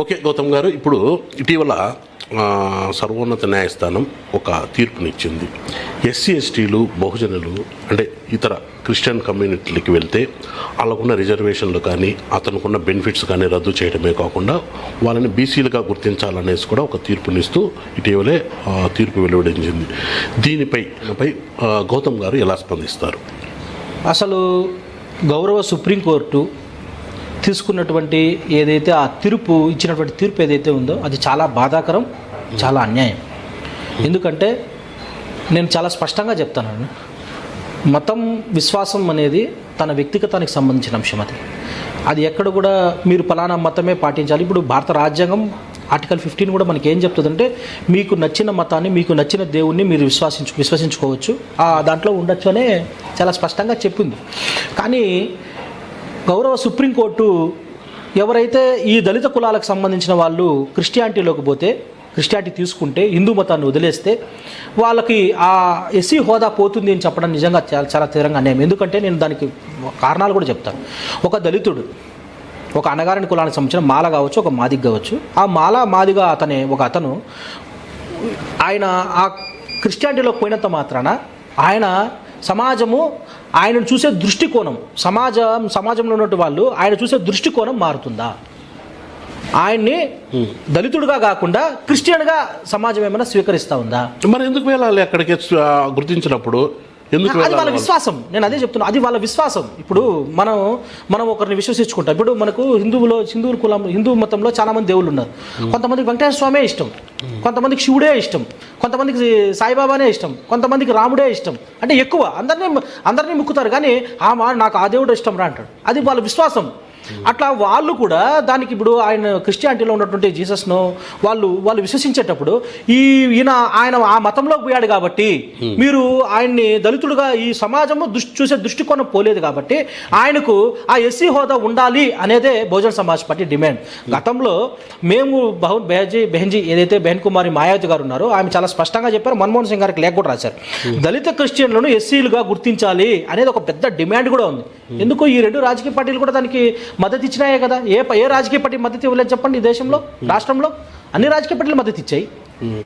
Okay Gautam గారు, ఇప్పుడు ఇటీవల సర్వోన్నత న్యాయస్థానం ఒక తీర్పునిచ్చింది. ఎస్సీ ఎస్టీలు బహుజనులు అంటే ఇతర క్రిస్టియన్ కమ్యూనిటీలకి వెళ్తే వాళ్ళకున్న రిజర్వేషన్లు కానీ అతనుకున్న బెనిఫిట్స్ కానీ రద్దు చేయడమే కాకుండా వాళ్ళని బీసీలుగా గుర్తించాలనేసి కూడా ఒక తీర్పునిస్తూ ఇటీవలే తీర్పు వెలువడించింది. దీనిపై గౌతమ్ గారు ఎలా స్పందిస్తారు? అసలు గౌరవ సుప్రీంకోర్టు తీసుకున్నటువంటి ఏదైతే ఆ తీర్పు ఇచ్చినటువంటి తీర్పు ఏదైతే ఉందో అది చాలా బాధాకరం, చాలా అన్యాయం. ఎందుకంటే నేను చాలా స్పష్టంగా చెప్తాను, మతం విశ్వాసం అనేది తన వ్యక్తిగతానికి సంబంధించిన అంశం. అది ఎక్కడ కూడా మీరు ఫలానా మతమే పాటించాలి. ఇప్పుడు భారత రాజ్యాంగం ఆర్టికల్ 15 కూడా మనకి ఏం చెప్తుందంటే మీకు నచ్చిన మతాన్ని, మీకు నచ్చిన దేవుణ్ణి మీరు విశ్వసించుకోవచ్చు, దాంట్లో ఉండొచ్చు అనే చాలా స్పష్టంగా చెప్పింది. కానీ గౌరవ సుప్రీంకోర్టు ఎవరైతే ఈ దళిత కులాలకు సంబంధించిన వాళ్ళు క్రిస్టియానిటీలోకి పోతే, క్రిస్టియానిటీ తీసుకుంటే, హిందూ మతాన్ని వదిలేస్తే వాళ్ళకి ఆ ఎస్సీ హోదా పోతుంది అని చెప్పడం నిజంగా చాలా తీవ్రంగా అన్యాయం. ఎందుకంటే నేను దానికి కారణాలు కూడా చెప్తాను. ఒక దళితుడు, ఒక అణగారిన కులానికి సంబంధించిన మాల కావచ్చు, ఒక మాదిగ కావచ్చు, ఆ మాల మాదిగా అతను ఆయన ఆ క్రిస్టియానిటీలోకి పోయినంత మాత్రాన సమాజము ఆయనను చూసే దృష్టికోణం, సమాజంలో ఉన్నటువంటి వాళ్ళు ఆయన చూసే దృష్టికోణం మారుతుందా? ఆయన్ని దళితుడిగా కాకుండా క్రిస్టియన్గా సమాజం ఏమైనా స్వీకరిస్తూ ఉందా? మరి ఎందుకు వెళ్ళాలి అక్కడికి గుర్తించినప్పుడు? అది వాళ్ళ విశ్వాసం. నేను అదే చెప్తున్నా, అది వాళ్ళ విశ్వాసం. ఇప్పుడు మనం ఒకరిని విశ్వసించుకుంటాం. ఇప్పుడు మనకు హిందూ మతంలో చాలా మంది దేవుళ్ళు ఉన్నారు. కొంతమందికి వెంకటేశ్వర స్వామే ఇష్టం, కొంతమందికి శివుడే ఇష్టం, కొంతమందికి సాయిబాబానే ఇష్టం, కొంతమందికి రాముడే ఇష్టం. అంటే ఎక్కువ అందరినీ ముక్కుతారు, కానీ నాకు ఆ దేవుడు ఇష్టం రా అంటాడు. అది వాళ్ళ విశ్వాసం. అట్లా వాళ్ళు కూడా దానికి ఇప్పుడు ఆయన క్రిస్టియానిటీలో ఉన్నటువంటి జీసస్ను వాళ్ళు విశ్వసించేటప్పుడు ఈయన ఆ మతంలోకి పోయాడు కాబట్టి మీరు ఆయన్ని దళితుడుగా ఈ సమాజము చూసే దృష్టికోణం పోలేదు కాబట్టి ఆయనకు ఆ ఎస్సీ హోదా ఉండాలి అనేదే బహుజన సమాజ్ పార్టీ డిమాండ్. గతంలో మేము బెహెన్జీ ఏదైతే బెహన్ కుమారి మాయావతి గారు ఉన్నారో ఆమె చాలా స్పష్టంగా చెప్పారు. మన్మోహన్ సింగ్ గారికి లేఖ కూడా రాశారు. దళిత క్రిస్టియన్లను ఎస్సీలుగా గుర్తించాలి అనేది ఒక పెద్ద డిమాండ్ కూడా ఉంది. ఎందుకు ఈ రెండు రాజకీయ పార్టీలు కూడా దానికి మద్దతు ఇచ్చినాయే కదా. ఏ రాజకీయ పార్టీ మద్దతు ఇవ్వలేదు చెప్పండి? ఈ దేశంలో, రాష్ట్రంలో అన్ని రాజకీయ పార్టీలు మద్దతు ఇచ్చాయి.